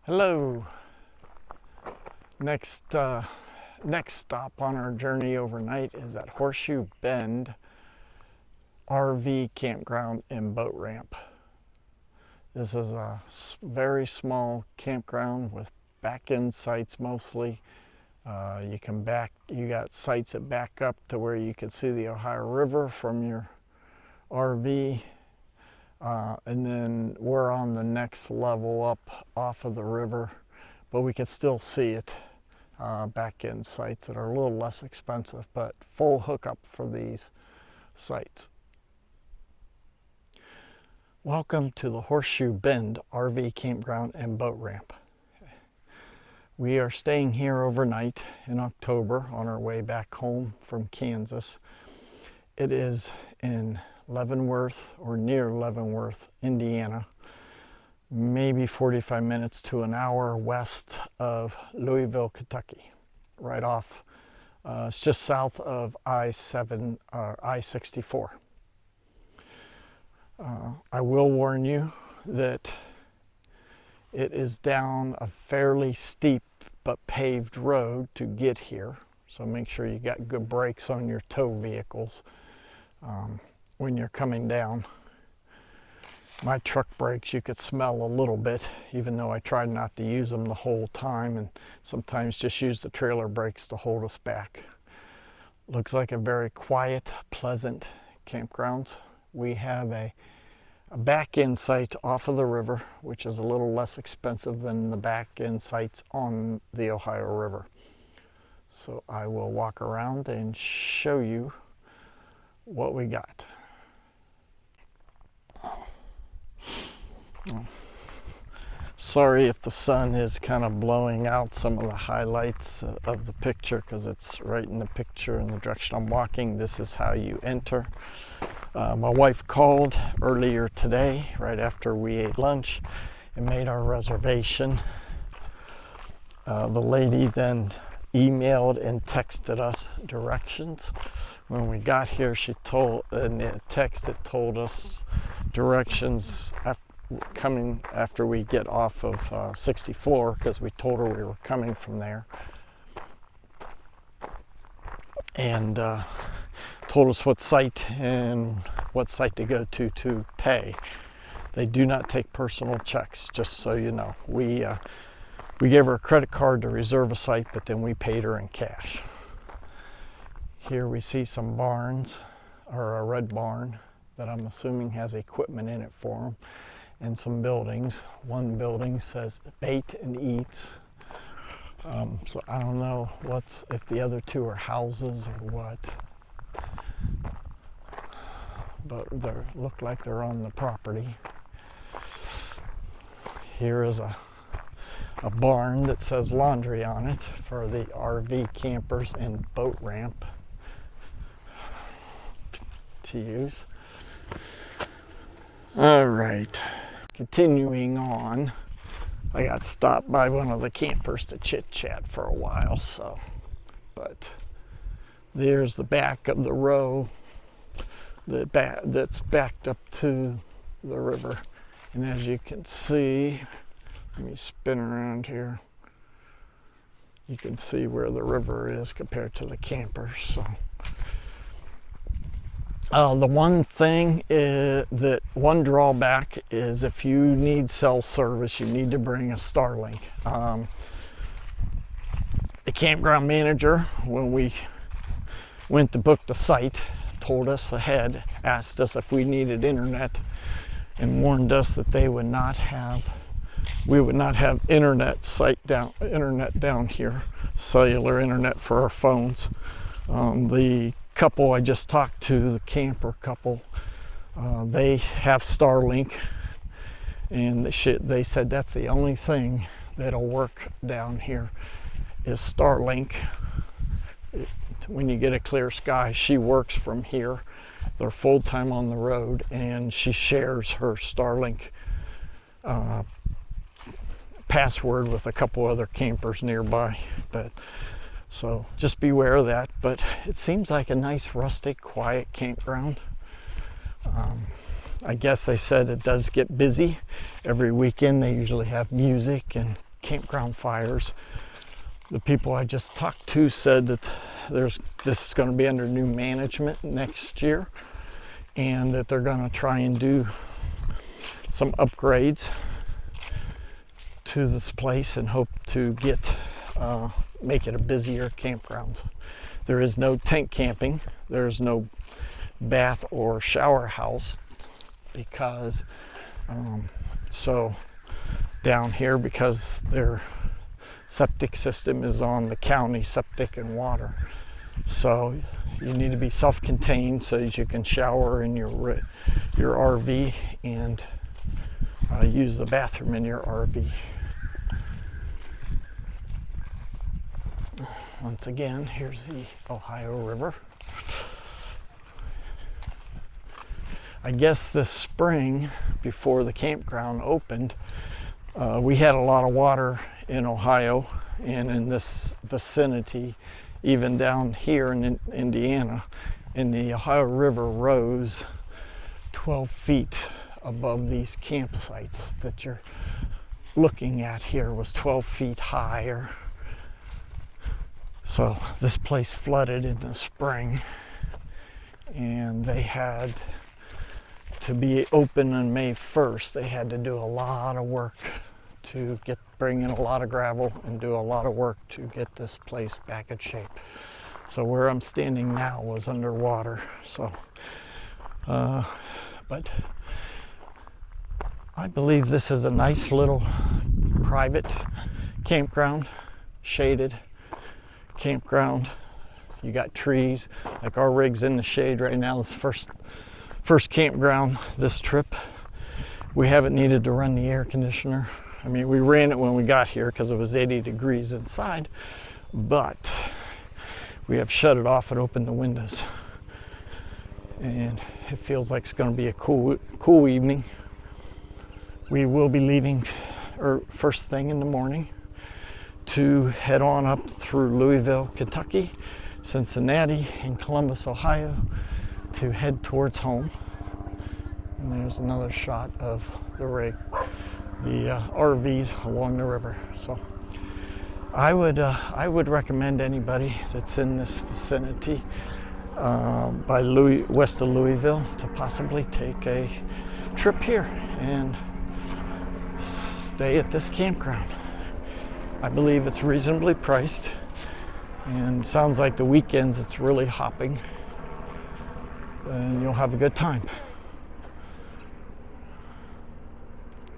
Hello. Next stop on our journey overnight is at Horseshoe Bend RV campground and boat ramp. This is a very small campground with back-end sites mostly. You got sites that back up to where you can see the Ohio River from your RV. And then we're on the next level up off of the river, but we can still see it. Back-end sites that are a little less expensive, but full hookup for these sites. Welcome to the Horseshoe Bend RV campground and boat ramp. We are staying here overnight in October on our way back home from Kansas. It is in Leavenworth or near Leavenworth, Indiana, maybe 45 minutes to an hour west of Louisville, Kentucky, right off. It's just south of I-64. I will warn you that it is down a fairly steep but paved road to get here, so make sure you got good brakes on your tow vehicles when you're coming down. My truck brakes you could smell a little bit, even though I tried not to use them the whole time, and sometimes just use the trailer brakes to hold us back. Looks like a very quiet, pleasant campground. We have a back-end site off of the river, which is a little less expensive than the back-end sites on the Ohio River. So I will walk around and show you what we got. Sorry if the sun is kind of blowing out some of the highlights of the picture, because it's right in the picture in the direction I'm walking. This is how you enter. My wife called earlier today, right after we ate lunch, and made our reservation. The lady then emailed and texted us directions. When we got here, she told, in the text it told us directions coming after we get off of 64, because we told her we were coming from there, and told us what site and what site to go to pay. They do not take personal checks, just so you know. We gave her a credit card to reserve a site, but then we paid her in cash. Here we see some barns, or a red barn that I'm assuming has equipment in it for them, and some buildings. One building says bait and eats. So I don't know if the other two are houses or what, but they look like they're on the property. Here is a barn that says laundry on it for the RV campers and boat ramp to use. All right, continuing on. I got stopped by one of the campers to chit-chat for a while, but there's the back of the row that's backed up to the river. And as you can see, let me spin around here. You can see where the river is compared to the campers. So, the one thing one drawback is if you need cell service, you need to bring a Starlink. The campground manager, when we went to book the site, told us ahead, asked us if we needed internet, and warned us that we would not have internet down here, cellular internet for our phones. The couple I just talked to, the camper couple, they have Starlink, and they said that's the only thing that'll work down here is Starlink. When you get a clear sky, she works from here. They're full-time on the road, and she shares her Starlink password with a couple other campers nearby. So just beware of that. But it seems like a nice, rustic, quiet campground. I guess they said it does get busy. Every weekend they usually have music and campground fires. The people I just talked to said that this is going to be under new management next year, and that they're going to try and do some upgrades to this place and hope to make it a busier campground. There is no tent camping. There's no bath or shower house because so down here, because their septic system is on the county septic and water, so you need to be self-contained so that you can shower in your RV and use the bathroom in your RV. Once again, here's the Ohio River. I guess this spring, before the campground opened, we had a lot of water in Ohio and in this vicinity, even down here in Indiana, and the Ohio River rose 12 feet above these campsites that you're looking at here. Was 12 feet higher. So this place flooded in the spring, and they had to be open on May 1st. They had to do a lot of work to bring in a lot of gravel and do a lot of work to get this place back in shape. So where I'm standing now was underwater. So, but I believe this is a nice little private campground, shaded campground. You got trees, like our rig's in the shade right now. This first campground this trip. We haven't needed to run the air conditioner. I mean, we ran it when we got here because it was 80 degrees inside, but we have shut it off and opened the windows. And it feels like it's going to be a cool evening. We will be leaving first thing in the morning to head on up through Louisville, Kentucky, Cincinnati, and Columbus, Ohio, to head towards home. And there's another shot of the rig, the RVs along the river. So I would recommend anybody that's in this vicinity by west of Louisville to possibly take a trip here and stay at this campground. I believe it's reasonably priced, and sounds like the weekends it's really hopping, and you'll have a good time.